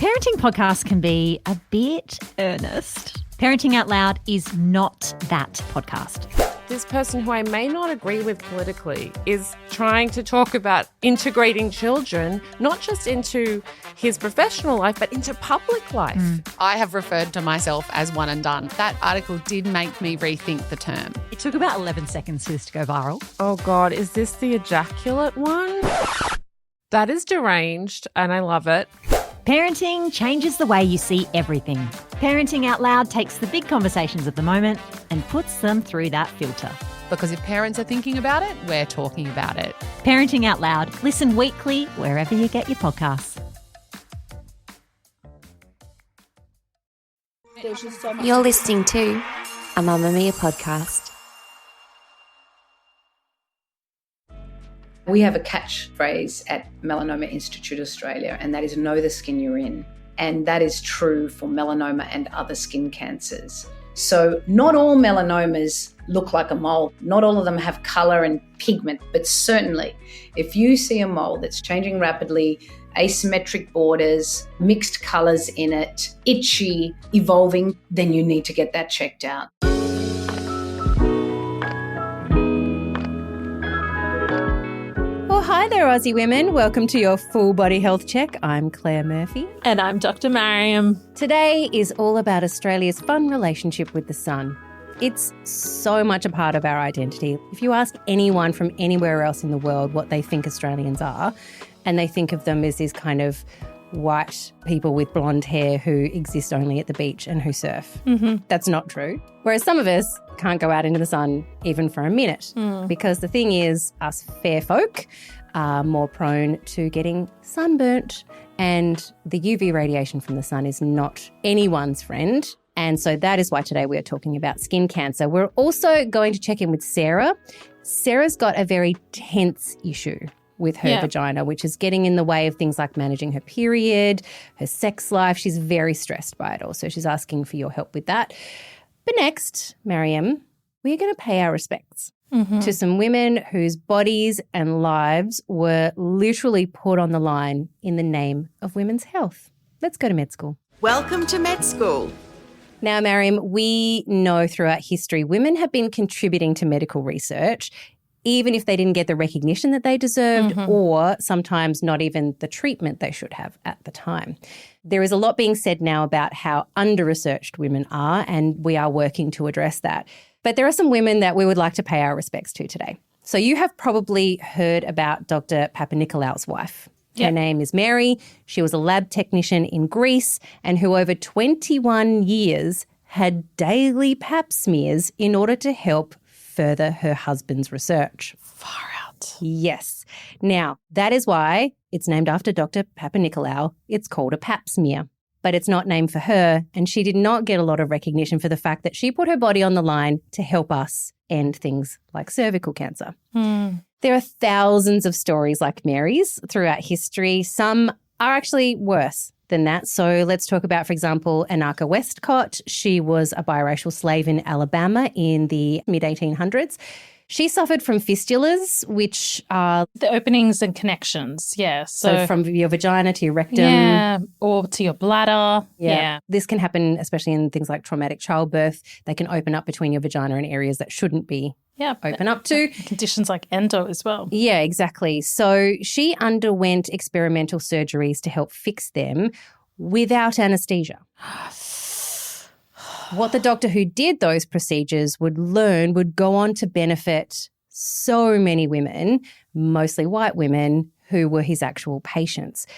Parenting podcasts can be a bit earnest. Parenting Out Loud is not that podcast. This person who I may not agree with politically is trying to talk about integrating children, not just into his professional life, but into public life. I have referred to myself as one and done. That article did make me rethink the term. It took about 11 seconds for this to go viral. Oh God, is this the ejaculate one? That is deranged and I love it. Parenting changes the way you see everything. Parenting Out Loud takes the big conversations of the moment and puts them through that filter. Because if parents are thinking about it, we're talking about it. Parenting Out Loud. Listen weekly wherever you get your podcasts. You're listening to a Mamma Mia podcast. We have a catchphrase at Melanoma Institute Australia, and that is know the skin you're in. And that is true for melanoma and other skin cancers. So not all melanomas look like a mole. Not all of them have colour and pigment, but certainly if you see a mole that's changing rapidly, asymmetric borders, mixed colours in it, itchy, evolving, then you need to get that checked out. Hi there, Aussie women. Welcome to your full body health check. I'm Claire Murphy. And I'm Dr Mariam. Today is all about Australia's fun relationship with the sun. It's so much a part of our identity. If you ask anyone from anywhere else in the world what they think Australians are, and they think of them as these kind of white people with blonde hair who exist only at the beach and who surf. That's not true. Whereas some of us can't go out into the sun even for a minute because the thing is, us fair folk are more prone to getting sunburnt, and the UV radiation from the sun is not anyone's friend. And so that is why today we are talking about skin cancer. We're also going to check in with Sarah. Sarah's got a very tense issue with her vagina, which is getting in the way of things like managing her period, her sex life. She's very stressed by it all. So she's asking for your help with that. But next, Mariam, we're going to pay our respects to some women whose bodies and lives were literally put on the line in the name of women's health. Let's go to med school. Welcome to med school. Now, Mariam, we know throughout history women have been contributing to medical research, even if they didn't get the recognition that they deserved or sometimes not even the treatment they should have at the time. There is a lot being said now about how under-researched women are, and we are working to address that. But there are some women that we would like to pay our respects to today. So you have probably heard about Dr Papanicolaou's wife. Her name is Mary. She was a lab technician in Greece and who over 21 years had daily pap smears in order to help further her husband's research. Far out. Yes. Now, that is why it's named after Dr. Papanicolaou. It's called a pap smear. But it's not named for her, and she did not get a lot of recognition for the fact that she put her body on the line to help us end things like cervical cancer. There are thousands of stories like Mary's throughout history. Some are actually worse than that. So let's talk about, for example, Anarcha Westcott. She was a biracial slave in Alabama in the mid-1800s. She suffered from fistulas, which are the openings and connections, So from your vagina to your rectum. Yeah, or to your bladder. Yeah. This can happen especially in things like traumatic childbirth. They can open up between your vagina and areas that shouldn't be open up to. Conditions like endo as well. Yeah, exactly. So she underwent experimental surgeries to help fix them without anaesthesia. What the doctor who did those procedures would learn would go on to benefit so many women, mostly white women, who were his actual patients.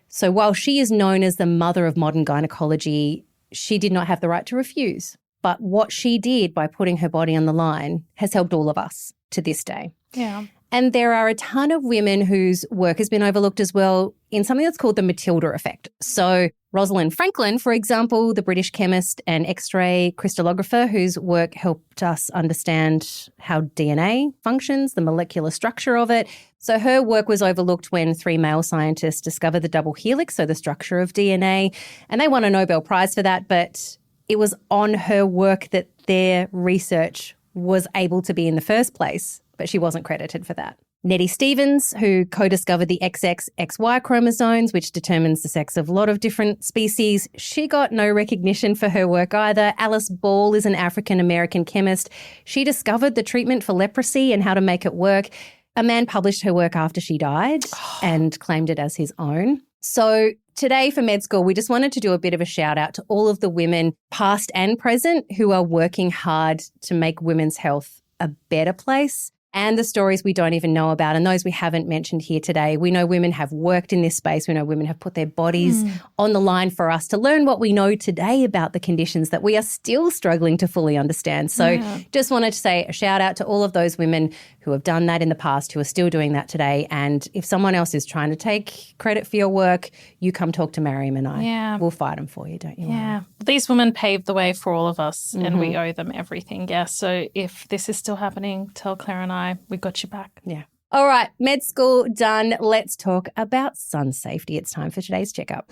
So while she is known as the mother of modern gynecology, she did not have the right to refuse. But what she did by putting her body on the line has helped all of us to this day. Yeah. And there are a ton of women whose work has been overlooked as well in something that's called the Matilda effect. So Rosalind Franklin, for example, the British chemist and X-ray crystallographer whose work helped us understand how DNA functions, the molecular structure of it. So her work was overlooked when 3 male scientists discovered the double helix, so the structure of DNA, and they won a Nobel Prize for that, but it was on her work that their research was able to be in the first place, but she wasn't credited for that. Nettie Stevens, who co-discovered the XXXY chromosomes, which determines the sex of a lot of different species. She got no recognition for her work either. Alice Ball is an African-American chemist. She discovered the treatment for leprosy and how to make it work. A man published her work after she died and claimed it as his own. So today for Med School, we just wanted to do a bit of a shout out to all of the women, past and present, who are working hard to make women's health a better place, and the stories we don't even know about and those we haven't mentioned here today. We know women have worked in this space. We know women have put their bodies on the line for us to learn what we know today about the conditions that we are still struggling to fully understand. So just wanted to say a shout out to all of those women who have done that in the past, who are still doing that today. And if someone else is trying to take credit for your work, you come talk to Mariam and I. Yeah. We'll fight them for you, don't you? Yeah. These women paved the way for all of us and we owe them everything. Yeah. So if this is still happening, tell Claire and I, we got you back. Yeah. All right. Med School done. Let's talk about sun safety. It's time for today's checkup.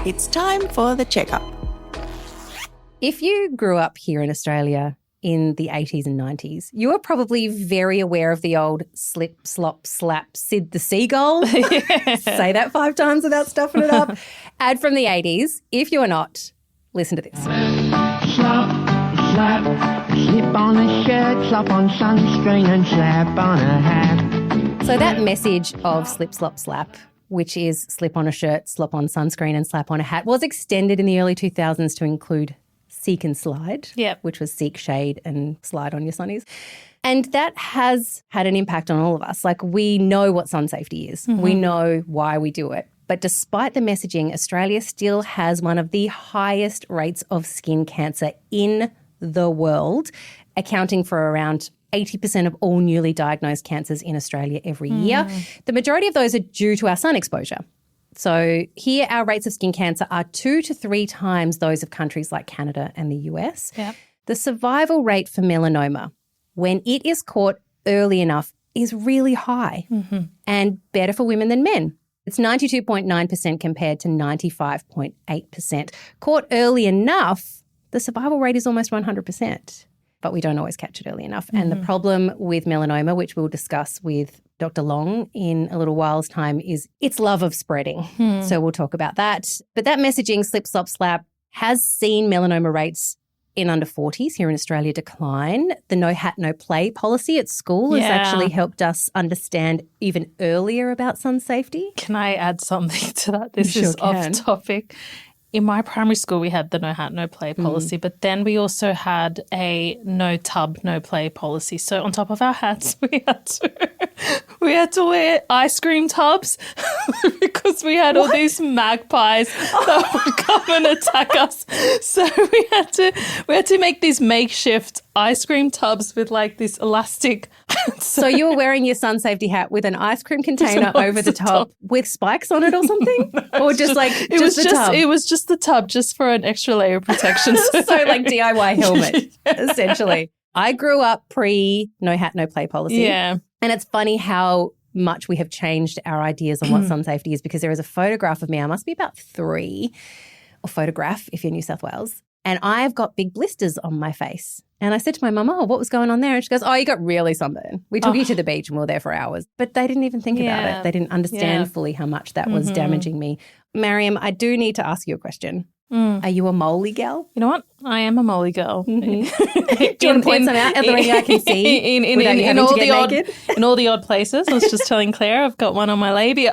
It's time for the checkup. If you grew up here in Australia in the 80s and 90s, you are probably very aware of the old slip, slop, slap, Sid the Seagull. Say that 5 times without stuffing it up. Ad from the 80s. If you are not, listen to this. Slop, slap, slip on a shirt, slop on sunscreen and slap on a hat. So that message of slip, slop, slap, which is slip on a shirt, slop on sunscreen and slap on a hat, was extended in the early 2000s to include seek and slide, which was seek shade and slide on your sunnies. And that has had an impact on all of us. Like, we know what sun safety is. We know why we do it. But despite the messaging, Australia still has one of the highest rates of skin cancer in the world, accounting for around 80% of all newly diagnosed cancers in Australia every year. The majority of those are due to our sun exposure. So here our rates of skin cancer are 2 to 3 times those of countries like Canada and the US. The survival rate for melanoma, when it is caught early enough, is really high and better for women than men. It's 92.9% compared to 95.8%. Caught early enough, the survival rate is almost 100%. But we don't always catch it early enough. And the problem with melanoma, which we'll discuss with Dr. Long in a little while's time, is its love of spreading. So we'll talk about that. But that messaging, slip, slop, slap, has seen melanoma rates in under 40s here in Australia decline. The no hat, no play policy at school has actually helped us understand even earlier about sun safety. Can I add something to that? This is off topic. In my primary school, we had the no hat, no play policy, but then we also had a no tub, no play policy. So on top of our hats, we had to wear ice cream tubs because we had all these magpies that would come and attack us. So we had to make these makeshift ice cream tubs with like this elastic. So you were wearing your sun safety hat with an ice cream container over the top with spikes on it or something? Or just like it was just the tub, just for an extra layer of protection. So like DIY helmet, essentially. I grew up pre no hat, no play policy. Yeah. And it's funny how much we have changed our ideas on what sun safety is, because there is a photograph of me, I must be about 3, or photograph if you're New South Wales, and I've got big blisters on my face. And I said to my mum, oh, what was going on there? And she goes, oh, you got really sunburned. We took you to the beach and we were there for hours. But they didn't even think about it. They didn't understand fully how much that was damaging me. Mariam, I do need to ask you a question. Are you a moly girl? You know what? I am a moly girl. Do you want to point some out the way I can see in all the odd places? I was just telling Claire I've got one on my labia.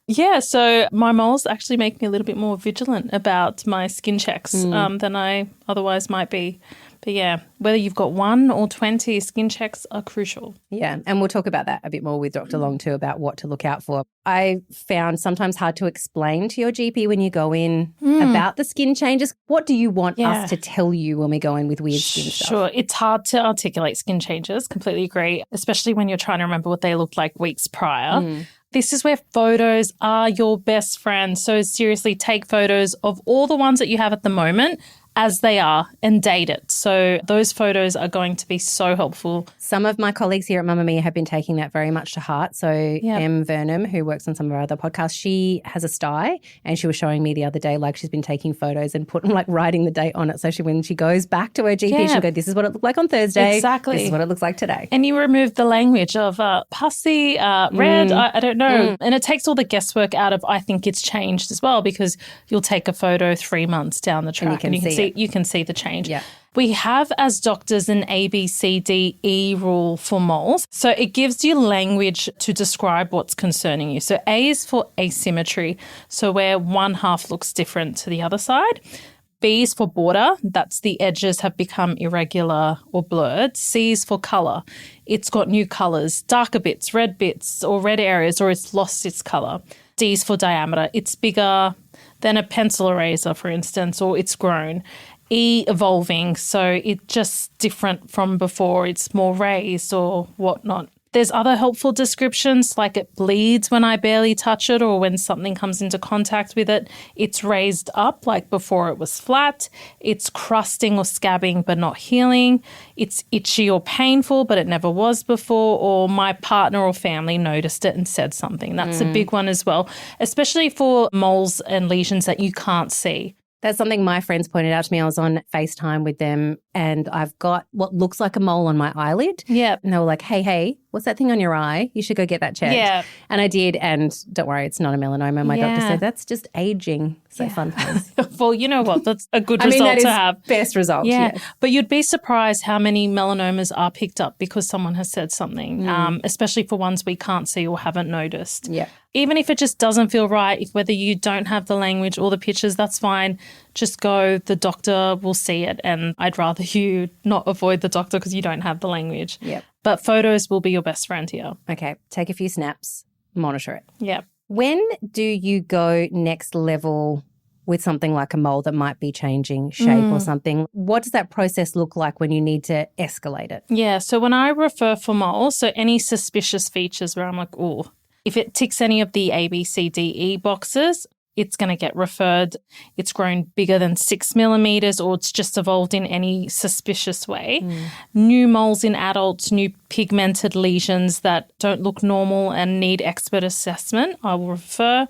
Yeah, so my moles actually make me a little bit more vigilant about my skin checks than I otherwise might be. But yeah, whether you've got 1 or 20, skin checks are crucial. Yeah, and we'll talk about that a bit more with Dr. Long too, about what to look out for. I found sometimes hard to explain to your GP when you go in about the skin changes. What do you want us to tell you when we go in with weird skin stuff? Sure, it's hard to articulate skin changes, completely agree, especially when you're trying to remember what they looked like weeks prior. This is where photos are your best friend. So seriously, take photos of all the ones that you have at the moment as they are and date it. So those photos are going to be so helpful. Some of my colleagues here at Mamamia have been taking that very much to heart. So Em Vernham, who works on some of our other podcasts, she has a sty, and she was showing me the other day, like, she's been taking photos and writing the date on it. So when she goes back to her GP, she'll go, this is what it looked like on Thursday. Exactly. This is what it looks like today. And you remove the language of pussy, red, I don't know. And it takes all the guesswork out of, I think it's changed as well, because you'll take a photo 3 months down the track and you can see the change. Yeah. We have, as doctors, an ABCDE rule for moles. So it gives you language to describe what's concerning you. So A is for asymmetry, so where one half looks different to the other side. B is for border, that's the edges have become irregular or blurred. C is for colour, it's got new colours, darker bits, or red areas, or it's lost its colour. D is for diameter, it's bigger than a pencil eraser, for instance, or it's grown. E, evolving, so it's just different from before, it's more raised or whatnot. There's other helpful descriptions, like it bleeds when I barely touch it, or when something comes into contact with it. It's raised up, like before it was flat. It's crusting or scabbing but not healing. It's itchy or painful but it never was before, or my partner or family noticed it and said something. That's a big one as well, especially for moles and lesions that you can't see. That's something my friends pointed out to me. I was on FaceTime with them and I've got what looks like a mole on my eyelid. Yeah. And they were like, hey, what's that thing on your eye? You should go get that checked. Yeah. And I did, and don't worry, it's not a melanoma. My doctor said that's just aging. So fun times. Well, you know what? That's a good result to have. Best result. Yeah. But you'd be surprised how many melanomas are picked up because someone has said something, especially for ones we can't see or haven't noticed. Yeah. Even if it just doesn't feel right, whether you don't have the language or the pictures, that's fine. Just go, the doctor will see it, and I'd rather you not avoid the doctor because you don't have the language. Yep. But photos will be your best friend here. Okay, take a few snaps, monitor it. Yeah. When do you go next level with something like a mole that might be changing shape or something? What does that process look like when you need to escalate it? Yeah, so when I refer for moles, so any suspicious features where I'm like, oh, if it ticks any of the ABCDE boxes, it's going to get referred. It's grown bigger than 6 millimeters, or it's just evolved in any suspicious way. New moles in adults, new pigmented lesions that don't look normal and need expert assessment, I will refer.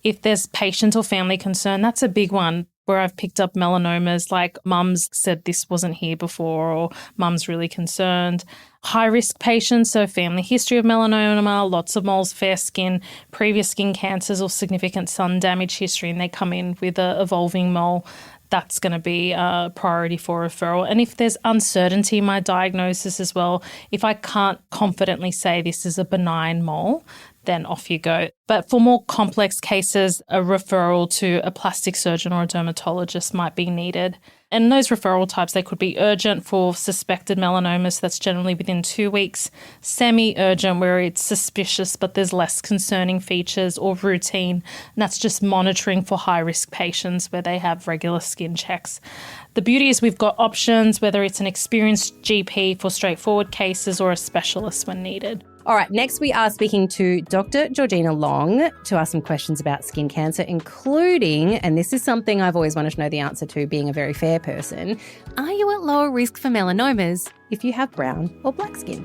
If there's patient or family concern, that's a big one where I've picked up melanomas, like mum's said this wasn't here before, or mum's really concerned. High-risk patients, so family history of melanoma, lots of moles, fair skin, previous skin cancers or significant sun damage history, and they come in with an evolving mole, that's going to be a priority for referral. And if there's uncertainty in my diagnosis as well, if I can't confidently say this is a benign mole, then off you go. But for more complex cases, a referral to a plastic surgeon or a dermatologist might be needed. And those referral types, they could be urgent for suspected melanomas, that's generally within 2 weeks, semi-urgent where it's suspicious but there's less concerning features, or routine, and that's just monitoring for high-risk patients where they have regular skin checks. The beauty is we've got options, whether it's an experienced GP for straightforward cases or a specialist when needed. All right, next we are speaking to Dr. Georgina Long to ask some questions about skin cancer, including, and this is something I've always wanted to know the answer to, being a very fair person, are you at lower risk for melanomas if you have brown or black skin?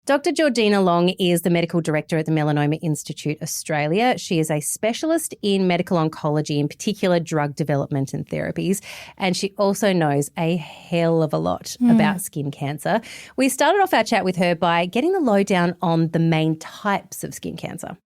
Dr. Georgina Long is the Medical Director at the Melanoma Institute Australia. She is a specialist in medical oncology, in particular drug development and therapies, and she also knows a hell of a lot about skin cancer. We started off our chat with her by getting the lowdown on the main types of skin cancer.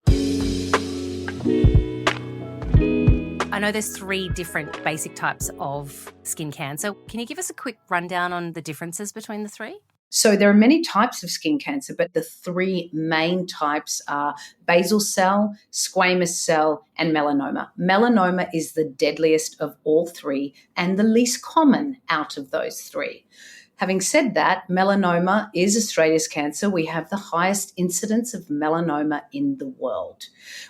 I know there's 3 different basic types of skin cancer. Can you give us a quick rundown on the differences between the 3? So there are many types of skin cancer, but the 3 main types are basal cell, squamous cell, and melanoma. Melanoma is the deadliest of all 3 and the least common out of those 3. Having said that, melanoma is Australia's cancer. We have the highest incidence of melanoma in the world.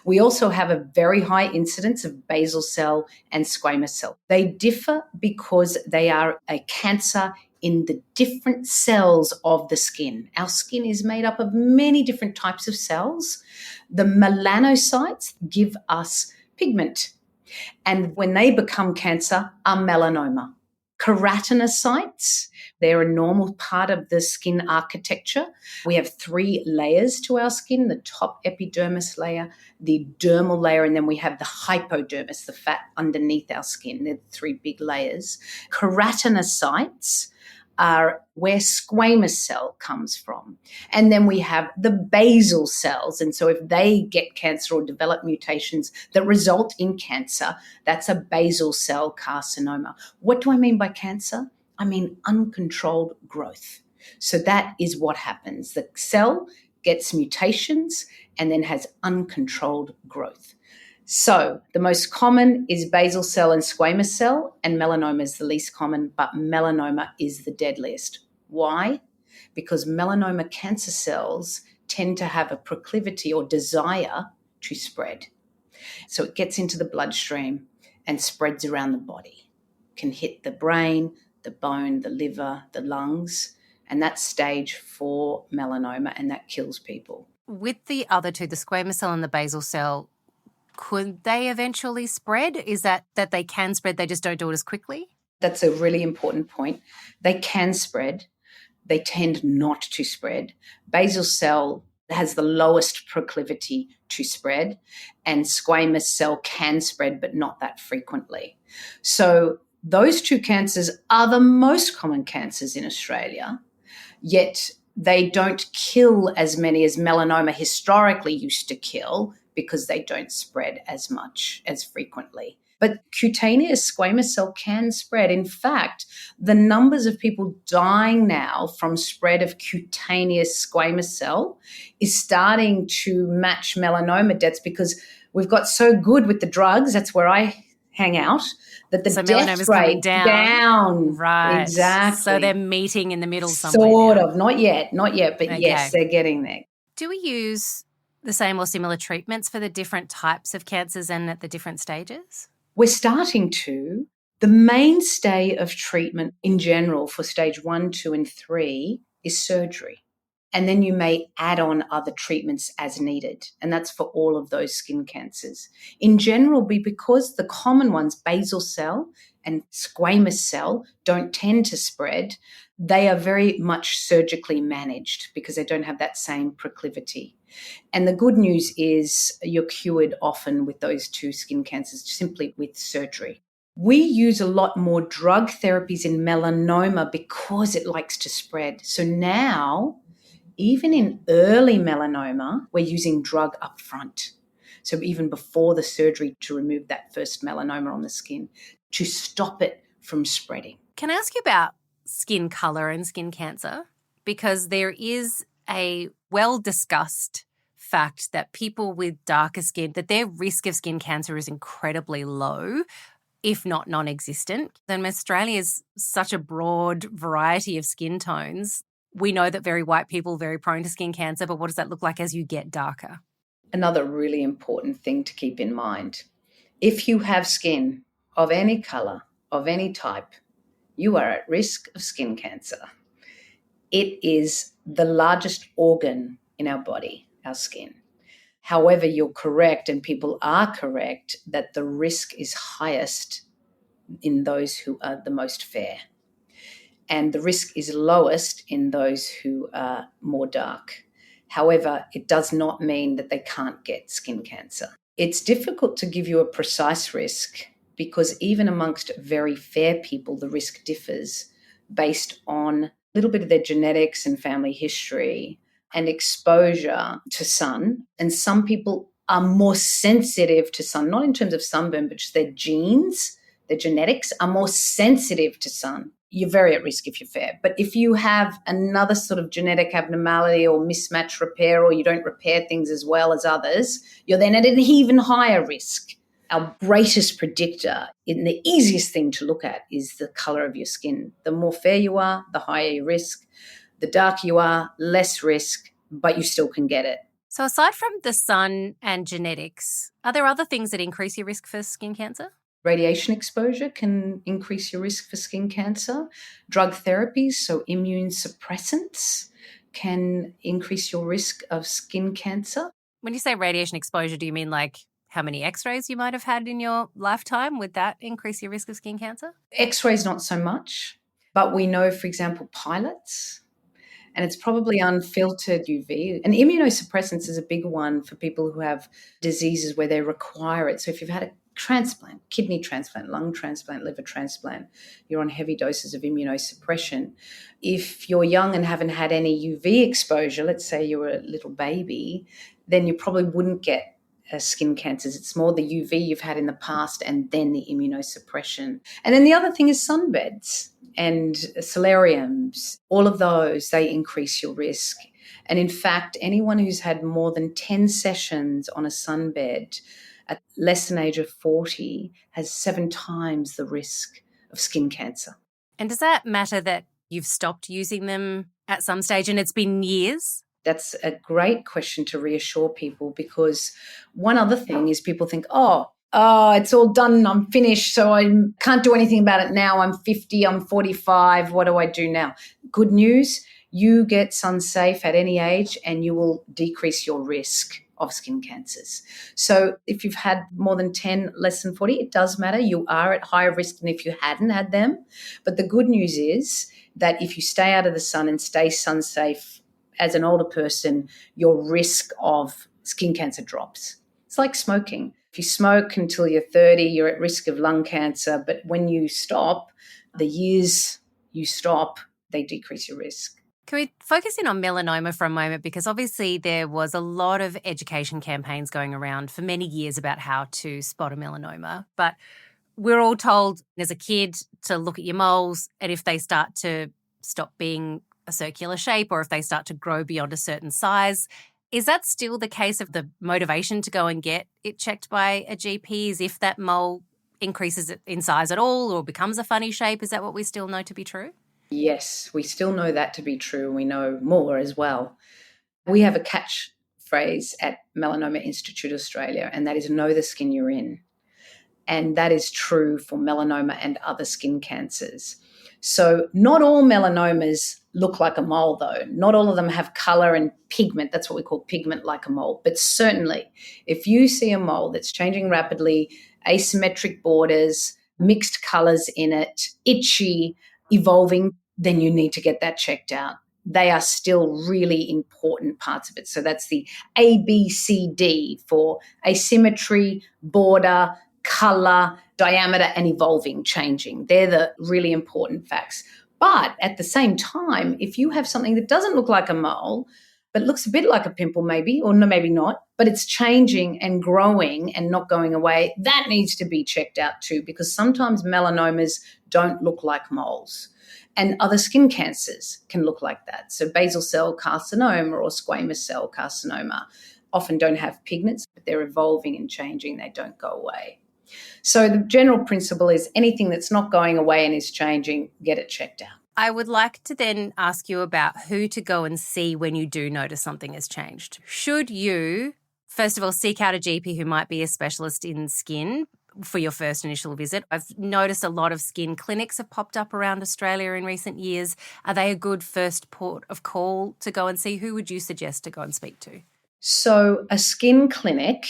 We also have a very high incidence of basal cell and squamous cell. They differ because they are a cancer in the different cells of the skin. Our skin is made up of many different types of cells. The melanocytes give us pigment, and when they become cancer, are melanoma. Keratinocytes, they're a normal part of the skin architecture. We have 3 layers to our skin: the top epidermis layer, the dermal layer, and then we have the hypodermis, the fat underneath our skin. They're the 3 big layers. Keratinocytes are where squamous cell comes from. And then we have the basal cells. And so if they get cancer or develop mutations that result in cancer, that's a basal cell carcinoma. What do I mean by cancer? I mean uncontrolled growth. So that is what happens. The cell gets mutations and then has uncontrolled growth. So the most common is basal cell and squamous cell, and melanoma is the least common, but melanoma is the deadliest. Why? Because melanoma cancer cells tend to have a proclivity or desire to spread. So it gets into the bloodstream and spreads around the body. It can hit the brain, the bone, the liver, the lungs, and that's stage 4 melanoma, and that kills people. With the other two, the squamous cell and the basal cell, could they eventually spread? Is that they can spread, they just don't do it as quickly? That's a really important point. They can spread. They tend not to spread. Basal cell has the lowest proclivity to spread, and squamous cell can spread, but not that frequently. So those 2 cancers are the most common cancers in Australia, yet they don't kill as many as melanoma historically used to kill, because they don't spread as much, as frequently. But cutaneous squamous cell can spread. In fact, the numbers of people dying now from spread of cutaneous squamous cell is starting to match melanoma deaths, because we've got so good with the drugs, that's where I hang out, that the death rate down. Right. Exactly. So they're meeting in the middle somewhere. Sort now. of. Not yet, but Okay. yes, they're getting there. Do we use the same or similar treatments for the different types of cancers and at the different stages? We're starting to. The mainstay of treatment in general for stage 1, 2, and 3 is surgery. And then you may add on other treatments as needed. And that's for all of those skin cancers. In general, because the common ones, basal cell and squamous cell, don't tend to spread, they are very much surgically managed because they don't have that same proclivity. And the good news is you're cured often with those 2 skin cancers simply with surgery. We use a lot more drug therapies in melanoma because it likes to spread. So now, even in early melanoma, we're using drug up front. So even before the surgery to remove that first melanoma on the skin, to stop it from spreading. Can I ask you about skin colour and skin cancer? Because there is a well-discussed fact that people with darker skin, that their risk of skin cancer is incredibly low, if not non-existent. And Australia is such a broad variety of skin tones. We know that very white people are very prone to skin cancer, but what does that look like as you get darker? Another really important thing to keep in mind. If you have skin of any colour, of any type, you are at risk of skin cancer. It is the largest organ in our body, our skin. However, you're correct, and people are correct, that the risk is highest in those who are the most fair. And the risk is lowest in those who are more dark. However, it does not mean that they can't get skin cancer. It's difficult to give you a precise risk because even amongst very fair people, the risk differs based on a little bit of their genetics and family history and exposure to sun. And some people are more sensitive to sun, not in terms of sunburn, but just their genes, their genetics are more sensitive to sun. You're very at risk if you're fair. But if you have another sort of genetic abnormality or mismatch repair, or you don't repair things as well as others, you're then at an even higher risk. Our greatest predictor, and the easiest thing to look at, is the colour of your skin. The more fair you are, the higher your risk. The darker you are, less risk, but you still can get it. So aside from the sun and genetics, are there other things that increase your risk for skin cancer? Radiation exposure can increase your risk for skin cancer. Drug therapies, so immune suppressants, can increase your risk of skin cancer. When you say radiation exposure, do you mean like how many x-rays you might have had in your lifetime? Would that increase your risk of skin cancer? X-rays, not so much. But we know, for example, pilots, and it's probably unfiltered UV. And immunosuppressants is a big one for people who have diseases where they require it. So if you've had a transplant, kidney transplant, lung transplant, liver transplant, you're on heavy doses of immunosuppression. If you're young and haven't had any UV exposure, let's say you're a little baby, then you probably wouldn't get skin cancers. It's more the UV you've had in the past and then the immunosuppression. And then the other thing is sunbeds and solariums. All of those, they increase your risk. And in fact, anyone who's had more than 10 sessions on a sunbed at less than age of 40 has 7 times the risk of skin cancer. And does that matter that you've stopped using them at some stage and it's been years? That's a great question to reassure people, because one other thing is people think, oh, it's all done, I'm finished, so I can't do anything about it now. I'm 50, I'm 45, what do I do now? Good news, you get sun safe at any age and you will decrease your risk of skin cancers. So if you've had more than 10, less than 40, it does matter. You are at higher risk than if you hadn't had them. But the good news is that if you stay out of the sun and stay sun safe as an older person, your risk of skin cancer drops. It's like smoking. If you smoke until you're 30, you're at risk of lung cancer. But when you stop, the years you stop, they decrease your risk. Can we focus in on melanoma for a moment? Because obviously there was a lot of education campaigns going around for many years about how to spot a melanoma. But we're all told as a kid to look at your moles, and if they start to stop being a circular shape or if they start to grow beyond a certain size. Is that still the case of the motivation to go and get it checked by a GP? Is if that mole increases in size at all or becomes a funny shape? Is that what we still know to be true? Yes, we still know that to be true. We know more as well. We have a catchphrase at Melanoma Institute Australia, and that is know the skin you're in. And that is true for melanoma and other skin cancers. So not all melanomas look like a mole, though. Not all of them have colour and pigment. That's what we call pigment like a mole. But certainly, if you see a mole that's changing rapidly, asymmetric borders, mixed colours in it, itchy, evolving, then you need to get that checked out. They are still really important parts of it. So that's the ABCD for asymmetry, border, colour, diameter, and evolving, changing. They're the really important facts. But at the same time, if you have something that doesn't look like a mole, but looks a bit like a pimple maybe, or no, maybe not, but it's changing and growing and not going away, that needs to be checked out too, because sometimes melanomas don't look like moles. And other skin cancers can look like that. So basal cell carcinoma or squamous cell carcinoma often don't have pigments, but they're evolving and changing. They don't go away. So the general principle is anything that's not going away and is changing, get it checked out. I would like to then ask you about who to go and see when you do notice something has changed. Should you, first of all, seek out a GP who might be a specialist in skin for your first initial visit? I've noticed a lot of skin clinics have popped up around Australia in recent years. Are they a good first port of call to go and see? Who would you suggest to go and speak to? So a skin clinic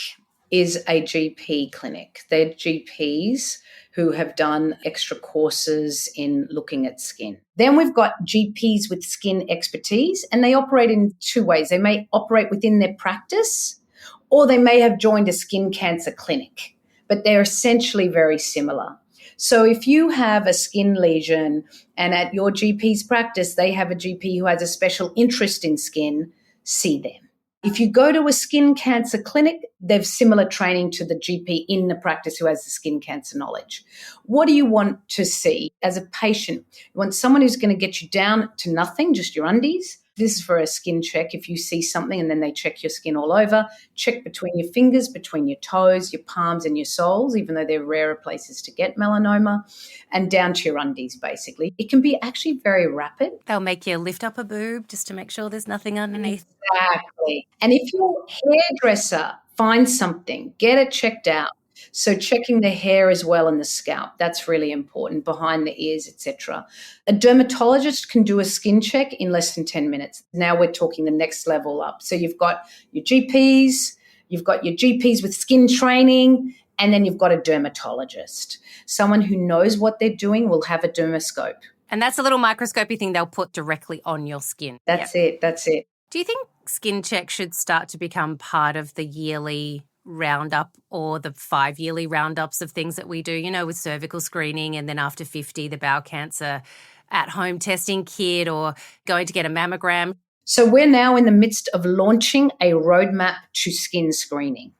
is a GP clinic. They're GPs who have done extra courses in looking at skin. Then we've got GPs with skin expertise, and they operate in two ways. They may operate within their practice, or they may have joined a skin cancer clinic, but they're essentially very similar. So if you have a skin lesion and at your GP's practice, they have a GP who has a special interest in skin, see them. If you go to a skin cancer clinic, they've similar training to the GP in the practice who has the skin cancer knowledge. What do you want to see as a patient? You want someone who's going to get you down to nothing, just your undies. This is for a skin check. If you see something and then they check your skin all over, check between your fingers, between your toes, your palms and your soles, even though they're rarer places to get melanoma, and down to your undies, basically. It can be actually very rapid. They'll make you lift up a boob just to make sure there's nothing underneath. Exactly. And if your hairdresser finds something, get it checked out. So checking the hair as well and the scalp, that's really important, behind the ears, etc. A dermatologist can do a skin check in less than 10 minutes. Now we're talking the next level up. So you've got your GPs with skin training, and then you've got a dermatologist. Someone who knows what they're doing will have a dermoscope. And that's a little microscopy thing they'll put directly on your skin. That's it. Do you think skin checks should start to become part of the yearly roundup or the 5-yearly roundups of things that we do, with cervical screening, and then after 50, the bowel cancer at-home testing kit, or going to get a mammogram? So we're now in the midst of launching a roadmap to skin screening.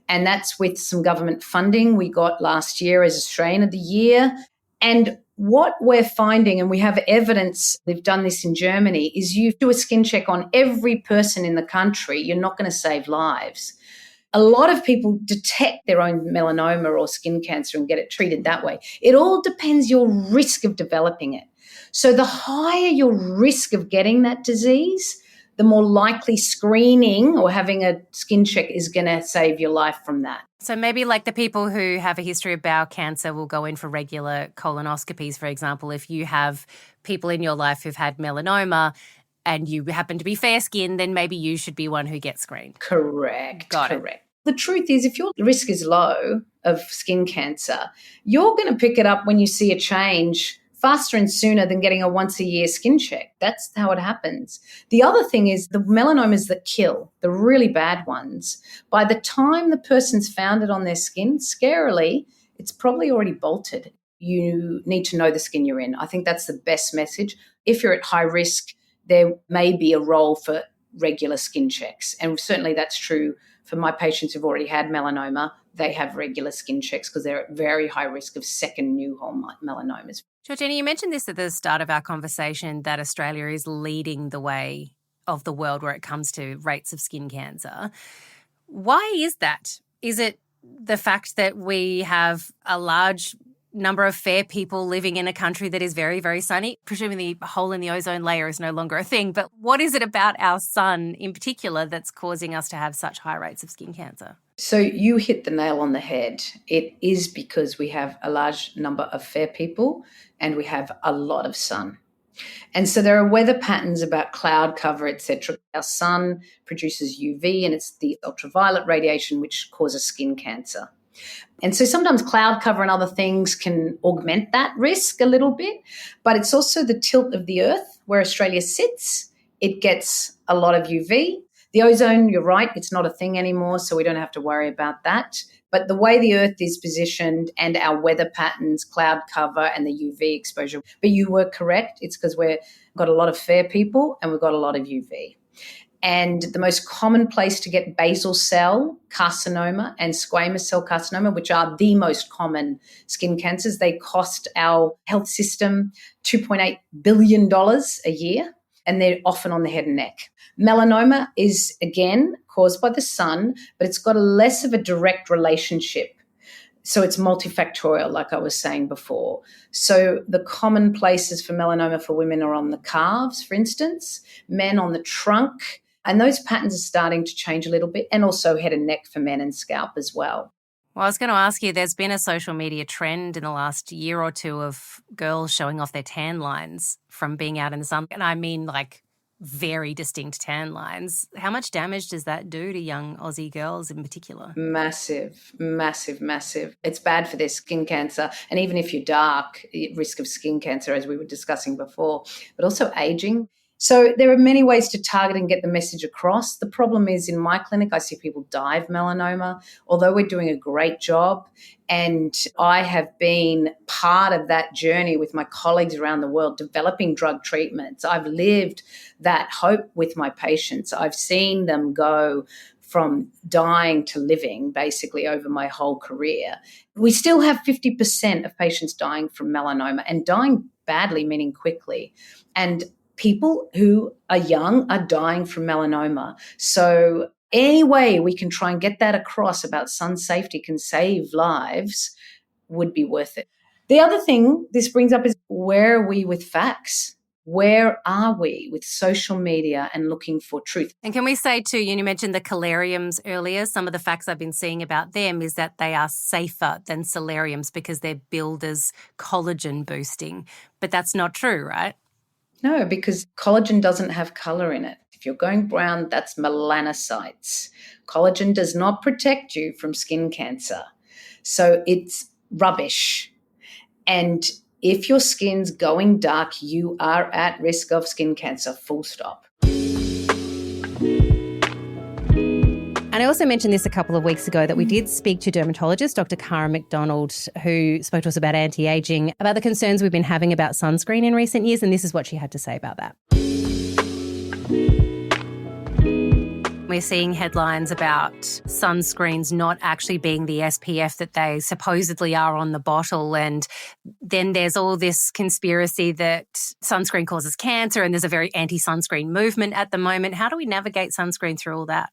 And that's with some government funding we got last year as Australian of the Year. And what we're finding, and we have evidence, they've done this in Germany, is you do a skin check on every person in the country, you're not going to save lives. A lot of people detect their own melanoma or skin cancer and get it treated that way. It all depends your risk of developing it. So the higher your risk of getting that disease, the more likely screening or having a skin check is going to save your life from that. So maybe like the people who have a history of bowel cancer will go in for regular colonoscopies, for example. If you have people in your life who've had melanoma and you happen to be fair-skinned, then maybe you should be one who gets screened. Correct. Got it. The truth is, if your risk is low of skin cancer, you're going to pick it up when you see a change faster and sooner than getting a once-a-year skin check. That's how it happens. The other thing is the melanomas that kill, the really bad ones, by the time the person's found it on their skin, scarily, it's probably already bolted. You need to know the skin you're in. I think that's the best message. If you're at high risk, there may be a role for regular skin checks. And certainly that's true for my patients who've already had melanoma. They have regular skin checks because they're at very high risk of second new melanomas. Georgina, you mentioned this at the start of our conversation, that Australia is leading the way of the world where it comes to rates of skin cancer. Why is that? Is it the fact that we have a large number of fair people living in a country that is very, very sunny? Presumably a hole in the ozone layer is no longer a thing, but what is it about our sun in particular that's causing us to have such high rates of skin cancer? So you hit the nail on the head. It is because we have a large number of fair people and we have a lot of sun. And so there are weather patterns about cloud cover, etc. Our sun produces UV, and it's the ultraviolet radiation which causes skin cancer. And so sometimes cloud cover and other things can augment that risk a little bit, but it's also the tilt of the Earth where Australia sits. It gets a lot of UV. The ozone, you're right, it's not a thing anymore, so we don't have to worry about that. But the way the Earth is positioned and our weather patterns, cloud cover and the UV exposure. But you were correct. It's because we've got a lot of fair people and we've got a lot of UV. And the most common place to get basal cell carcinoma and squamous cell carcinoma, which are the most common skin cancers, they cost our health system $2.8 billion a year, and they're often on the head and neck. Melanoma is, again, caused by the sun, but it's got a less of a direct relationship. So it's multifactorial, like I was saying before. So the common places for melanoma for women are on the calves, for instance, men on the trunk, and those patterns are starting to change a little bit, and also head and neck for men and scalp as well. Well, I was going to ask you, there's been a social media trend in the last year or two of girls showing off their tan lines from being out in the sun. And I mean like very distinct tan lines. How much damage does that do to young Aussie girls in particular? Massive, massive, massive. It's bad for their skin cancer. And even if you're dark, risk of skin cancer, as we were discussing before, but also aging. So there are many ways to target and get the message across. The problem is in my clinic, I see people die of melanoma, although we're doing a great job. And I have been part of that journey with my colleagues around the world, developing drug treatments. I've lived that hope with my patients. I've seen them go from dying to living basically over my whole career. We still have 50% of patients dying from melanoma, and dying badly, meaning quickly. And people who are young are dying from melanoma. So any way we can try and get that across about sun safety can save lives would be worth it. The other thing this brings up is, where are we with facts? Where are we with social media and looking for truth? And can we say too, you mentioned the calariums earlier. Some of the facts I've been seeing about them is that they are safer than solariums because they're billed as collagen boosting. But that's not true, right? No, because collagen doesn't have colour in it. If you're going brown, that's melanocytes. Collagen does not protect you from skin cancer. So it's rubbish. And if your skin's going dark, you are at risk of skin cancer, full stop. And I also mentioned this a couple of weeks ago that we did speak to dermatologist Dr Kara McDonald, who spoke to us about anti-aging, about the concerns we've been having about sunscreen in recent years, and this is what she had to say about that. We're seeing headlines about sunscreens not actually being the SPF that they supposedly are on the bottle. And then there's all this conspiracy that sunscreen causes cancer, and there's a very anti-sunscreen movement at the moment. How do we navigate sunscreen through all that?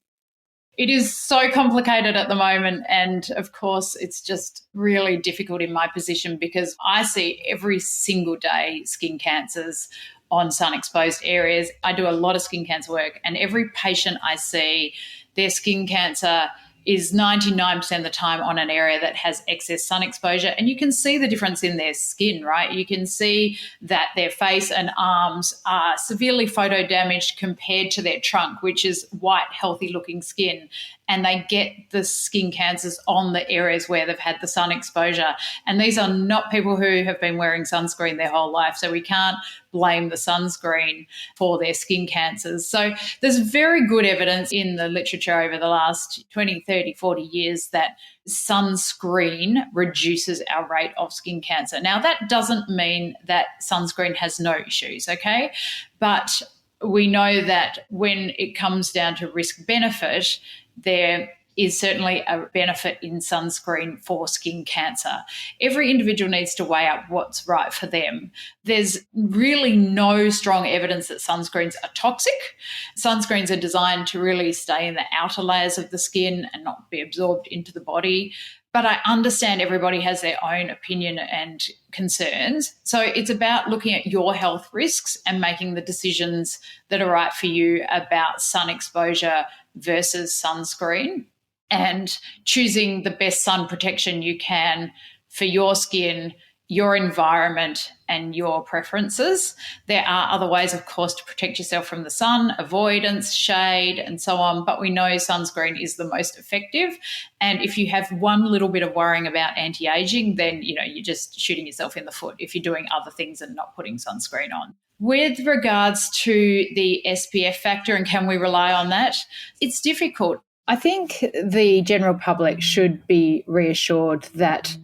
It is so complicated at the moment, and of course it's just really difficult in my position because I see every single day skin cancers on sun-exposed areas. I do a lot of skin cancer work, and every patient I see, their skin cancer is 99% of the time on an area that has excess sun exposure. And you can see the difference in their skin, right? You can see that their face and arms are severely photo damaged compared to their trunk, which is white, healthy looking skin. And they get the skin cancers on the areas where they've had the sun exposure. And these are not people who have been wearing sunscreen their whole life. So we can't blame the sunscreen for their skin cancers. So there's very good evidence in the literature over the last 20, 30, 40 years that sunscreen reduces our rate of skin cancer. Now, that doesn't mean that sunscreen has no issues, okay? But we know that when it comes down to risk-benefit, there is certainly a benefit in sunscreen for skin cancer. Every individual needs to weigh up what's right for them. There's really no strong evidence that sunscreens are toxic. Sunscreens are designed to really stay in the outer layers of the skin and not be absorbed into the body. But I understand everybody has their own opinion and concerns. So it's about looking at your health risks and making the decisions that are right for you about sun exposure versus sunscreen, and choosing the best sun protection you can for your skin, your environment, and your preferences. There are other ways, of course, to protect yourself from the sun, avoidance, shade, and so on, but we know sunscreen is the most effective. And if you have one little bit of worrying about anti-aging, then, you're just shooting yourself in the foot if you're doing other things and not putting sunscreen on. With regards to the SPF factor and can we rely on that, it's difficult. I think the general public should be reassured that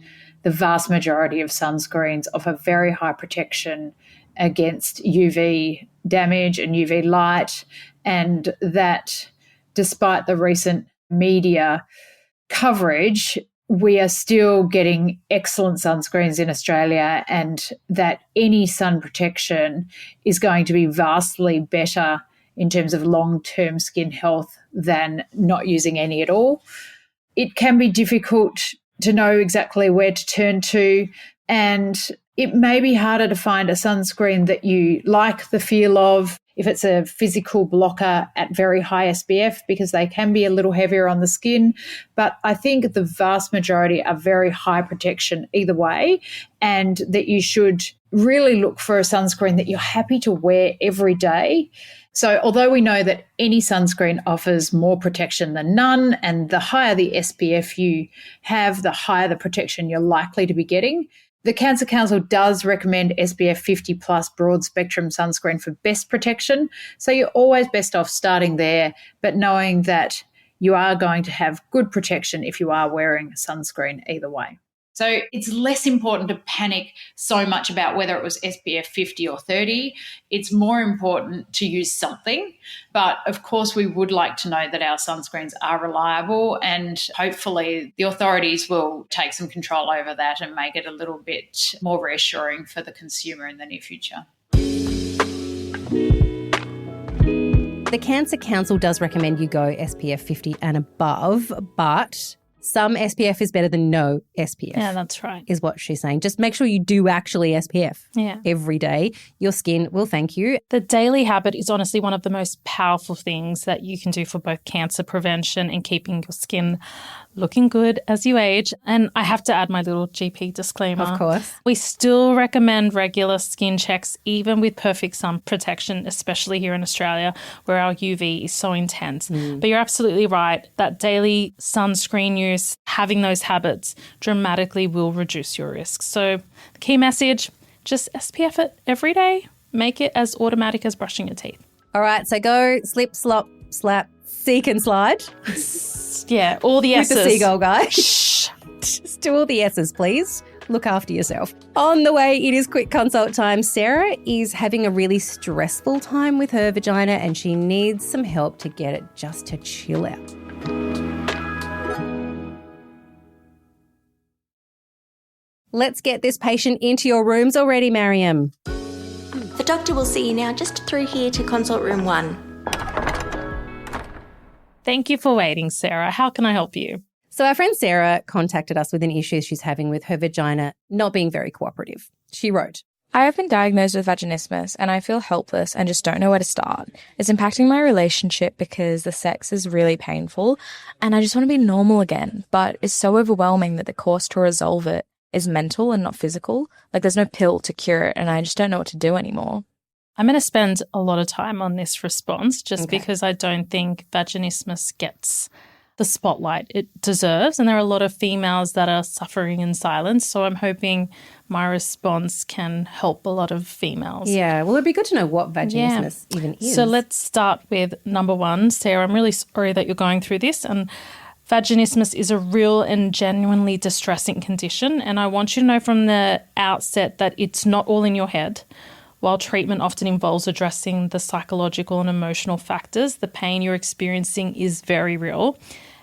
the vast majority of sunscreens offer very high protection against UV damage and UV light, and that despite the recent media coverage, we are still getting excellent sunscreens in Australia, and that any sun protection is going to be vastly better in terms of long-term skin health than not using any at all. It can be difficult to know exactly where to turn to, and it may be harder to find a sunscreen that you like the feel of if it's a physical blocker at very high SPF, because they can be a little heavier on the skin. But I think the vast majority are very high protection either way, and that you should really look for a sunscreen that you're happy to wear every day. So although we know that any sunscreen offers more protection than none, and the higher the SPF you have, the higher the protection you're likely to be getting, the Cancer Council does recommend SPF 50 plus broad spectrum sunscreen for best protection. So you're always best off starting there, but knowing that you are going to have good protection if you are wearing sunscreen either way. So it's less important to panic so much about whether it was SPF 50 or 30. It's more important to use something. But of course, we would like to know that our sunscreens are reliable, and hopefully the authorities will take some control over that and make it a little bit more reassuring for the consumer in the near future. The Cancer Council does recommend you go SPF 50 and above, but Some SPF is better than no SPF. Yeah, that's right. Is what she's saying. Just make sure you do actually SPF every day. Your skin will thank you. The daily habit is honestly one of the most powerful things that you can do for both cancer prevention and keeping your skin looking good as you age. And I have to add my little GP disclaimer. Of course. We still recommend regular skin checks, even with perfect sun protection, especially here in Australia where our UV is so intense. But you're absolutely right. That daily sunscreen use, having those habits dramatically will reduce your risk. So the key message, just SPF it every day. Make it as automatic as brushing your teeth. All right, so go slip, slop, slap, seek and slide. Yeah, all the S's. With the seagull guy. Shh. Just do all the S's, please. Look after yourself. On the way, it is quick consult time. Sarah is having a really stressful time with her vagina and she needs some help to get it just to chill out. Let's get this patient into your rooms already, Mariam. The doctor will see you now, just through here to consult room 1. Thank you for waiting, Sarah. How can I help you? So our friend Sarah contacted us with an issue she's having with her vagina not being very cooperative. She wrote, I have been diagnosed with vaginismus and I feel helpless and just don't know where to start. It's impacting my relationship because the sex is really painful and I just want to be normal again, but it's so overwhelming that the course to resolve it is mental and not physical. Like there's no pill to cure it and I just don't know what to do anymore. I'm going to spend a lot of time on this response just because I don't think vaginismus gets the spotlight it deserves. And there are a lot of females that are suffering in silence. So I'm hoping my response can help a lot of females. Yeah, well, it'd be good to know what vaginismus even is. So let's start with number one. Sarah, I'm really sorry that you're going through this. And vaginismus is a real and genuinely distressing condition. And I want you to know from the outset that it's not all in your head. While treatment often involves addressing the psychological and emotional factors, the pain you're experiencing is very real.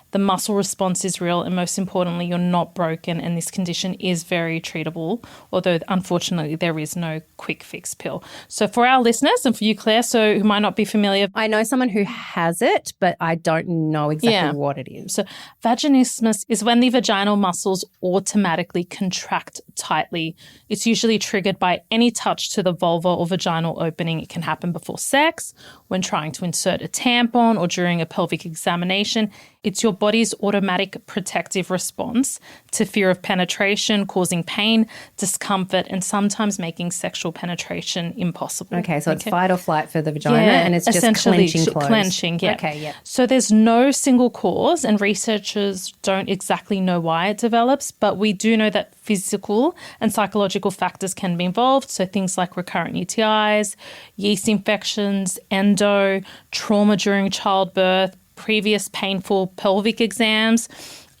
The muscle response is real, and most importantly, you're not broken, and this condition is very treatable, although unfortunately there is no quick fix pill. So for our listeners and for you, Claire, so who might not be familiar. I know someone who has it, but I don't know exactly what it is. So vaginismus is when the vaginal muscles automatically contract tightly. It's usually triggered by any touch to the vulva or vaginal opening. It can happen before sex, when trying to insert a tampon, or during a pelvic examination. It's your body's automatic protective response to fear of penetration, causing pain, discomfort, and sometimes making sexual penetration impossible. Okay, so it's fight or flight for the vagina, and it's just clenching closed. Clenching, yeah. Okay, yeah. So there's no single cause, and researchers don't exactly know why it develops, but we do know that physical and psychological factors can be involved. So things like recurrent UTIs, yeast infections, endo, trauma during childbirth, previous painful pelvic exams,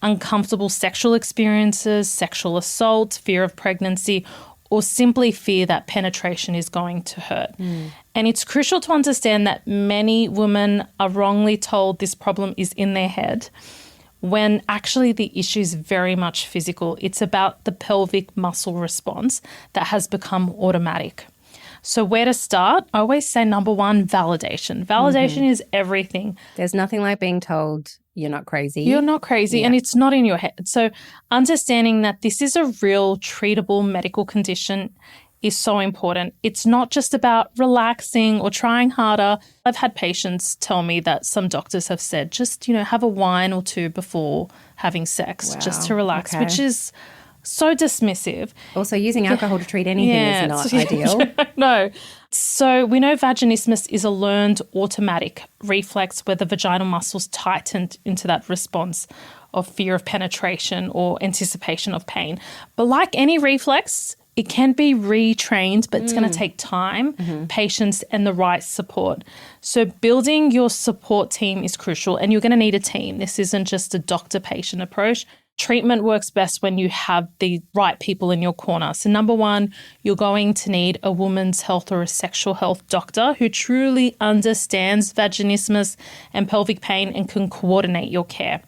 uncomfortable sexual experiences, sexual assault, fear of pregnancy, or simply fear that penetration is going to hurt. And it's crucial to understand that many women are wrongly told this problem is in their head, when actually the issue is very much physical. It's about the pelvic muscle response that has become automatic. So where to start? I always say number one, validation. Validation is everything. There's nothing like being told you're not crazy. You're not crazy, and it's not in your head. So understanding that this is a real treatable medical condition is so important. It's not just about relaxing or trying harder. I've had patients tell me that some doctors have said, just, have a wine or two before having sex, just to relax, which is so dismissive. Also, using alcohol to treat anything is not ideal. No. So we know vaginismus is a learned automatic reflex where the vaginal muscles tighten into that response of fear of penetration or anticipation of pain. But like any reflex, it can be retrained, but it's going to take time, patience, and the right support. So building your support team is crucial, and you're going to need a team. This isn't just a doctor-patient approach. Treatment works best when you have the right people in your corner. So number one, you're going to need a woman's health or a sexual health doctor who truly understands vaginismus and pelvic pain and can coordinate your care.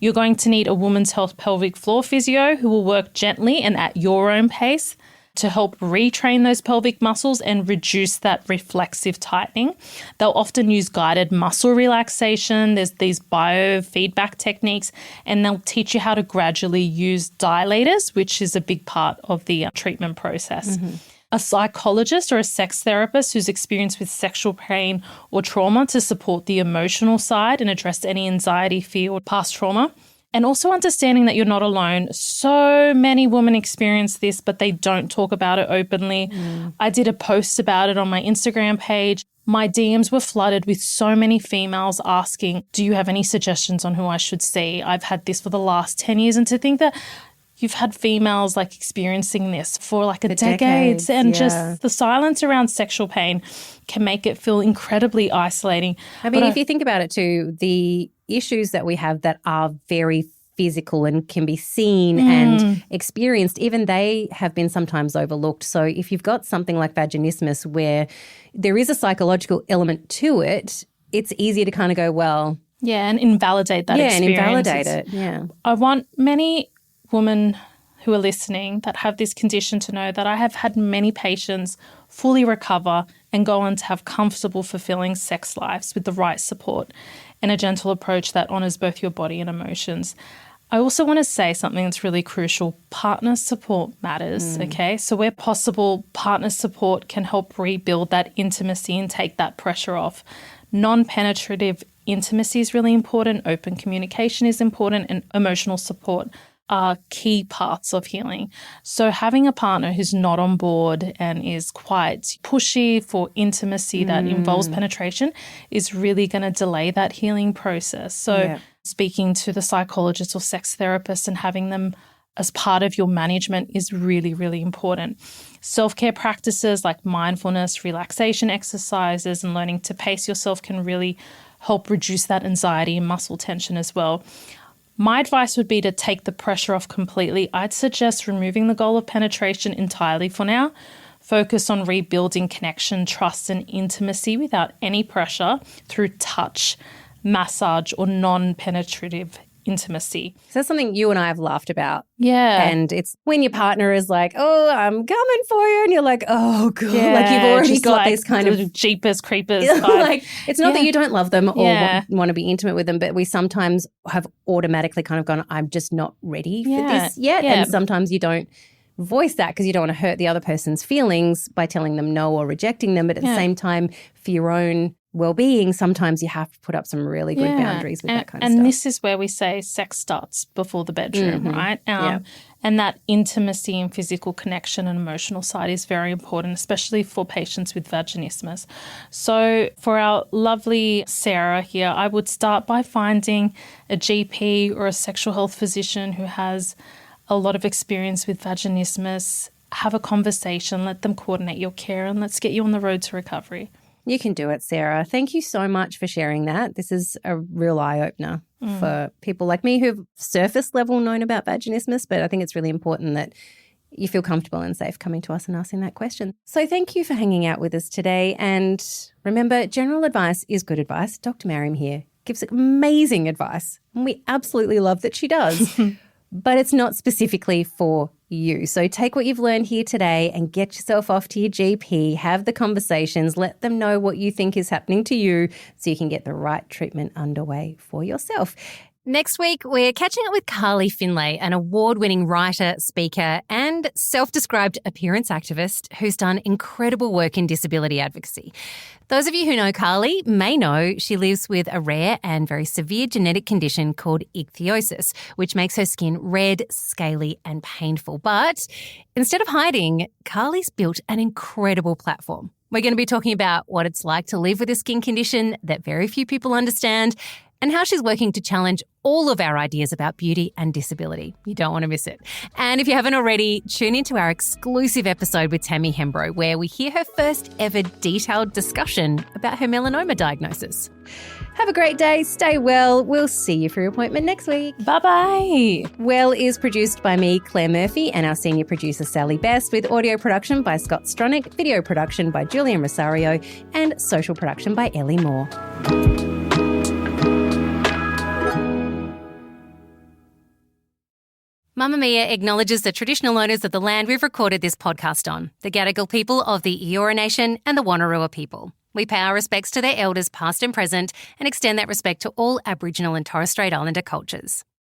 You're going to need a woman's health pelvic floor physio who will work gently and at your own pace. to help retrain those pelvic muscles and reduce that reflexive tightening. They'll often use guided muscle relaxation. There's these biofeedback techniques, and they'll teach you how to gradually use dilators, which is a big part of the treatment process. A psychologist or a sex therapist who's experienced with sexual pain or trauma to support the emotional side and address any anxiety, fear, or past trauma. And also understanding that you're not alone. So many women experience this, but they don't talk about it openly. I did a post about it on my Instagram page. My DMs were flooded with so many females asking, do you have any suggestions on who I should see? I've had this for the last 10 years. And to think that you've had females like experiencing this for like a decades and just the silence around sexual pain can make it feel incredibly isolating. I mean, if you think about it too, the issues that we have that are very physical and can be seen and experienced, even they have been sometimes overlooked. So if you've got something like vaginismus where there is a psychological element to it, it's easier to kind of go, well... Yeah, and invalidate that experience. Yeah, and invalidate it, yeah. I want many women who are listening that have this condition to know that I have had many patients fully recover and go on to have comfortable, fulfilling sex lives with the right support and a gentle approach that honours both your body and emotions. I also want to say something that's really crucial. Partner support matters, okay? So where possible, partner support can help rebuild that intimacy and take that pressure off. Non-penetrative intimacy is really important. Open communication is important, and emotional support are key parts of healing. So having a partner who's not on board and is quite pushy for intimacy that involves penetration is really going to delay that healing process. So speaking to the psychologist or sex therapist and having them as part of your management is really, really important. Self-care practices like mindfulness, relaxation exercises, and learning to pace yourself can really help reduce that anxiety and muscle tension as well. My advice would be to take the pressure off completely. I'd suggest removing the goal of penetration entirely for now. Focus on rebuilding connection, trust, and intimacy without any pressure through touch, massage, or non-penetrative intimacy. So that's something you and I have laughed about. Yeah. And it's when your partner is like, oh, I'm coming for you. And you're like, oh, God. Yeah, like you've already got like this kind of jeepers creepers. like it's not that you don't love them or want to be intimate with them, but we sometimes have automatically kind of gone, I'm just not ready for this yet. And sometimes you don't voice that because you don't want to hurt the other person's feelings by telling them no or rejecting them. But at the same time, for your own well-being, sometimes you have to put up some really good boundaries with that kind of stuff. And this is where we say sex starts before the bedroom, right? And that intimacy and physical connection and emotional side is very important, especially for patients with vaginismus. So for our lovely Sarah here, I would start by finding a GP or a sexual health physician who has a lot of experience with vaginismus. Have a conversation, let them coordinate your care, and let's get you on the road to recovery. You can do it, Sarah. Thank you so much for sharing that. This is a real eye-opener for people like me who've surface level known about vaginismus, but I think it's really important that you feel comfortable and safe coming to us and asking that question. So thank you for hanging out with us today. And remember, general advice is good advice. Dr Mariam here gives amazing advice, and we absolutely love that she does. But it's not specifically for you. So take what you've learned here today and get yourself off to your GP, have the conversations, let them know what you think is happening to you so you can get the right treatment underway for yourself. Next week, we're catching up with Carly Finlay, an award-winning writer, speaker, and self-described appearance activist who's done incredible work in disability advocacy. Those of you who know Carly may know she lives with a rare and very severe genetic condition called ichthyosis, which makes her skin red, scaly, and painful. But instead of hiding, Carly's built an incredible platform. We're going to be talking about what it's like to live with a skin condition that very few people understand, and how she's working to challenge all of our ideas about beauty and disability. You don't want to miss it. And if you haven't already, tune into our exclusive episode with Tammy Hembrow, where we hear her first ever detailed discussion about her melanoma diagnosis. Have a great day. Stay well. We'll see you for your appointment next week. Bye-bye. Well is produced by me, Claire Murphy, and our senior producer, Sally Best, with audio production by Scott Stronach, video production by Julian Rosario, and social production by Ellie Moore. Mamma Mia acknowledges the traditional owners of the land we've recorded this podcast on, the Gadigal people of the Eora Nation and the Wonnarua people. We pay our respects to their elders past and present and extend that respect to all Aboriginal and Torres Strait Islander cultures.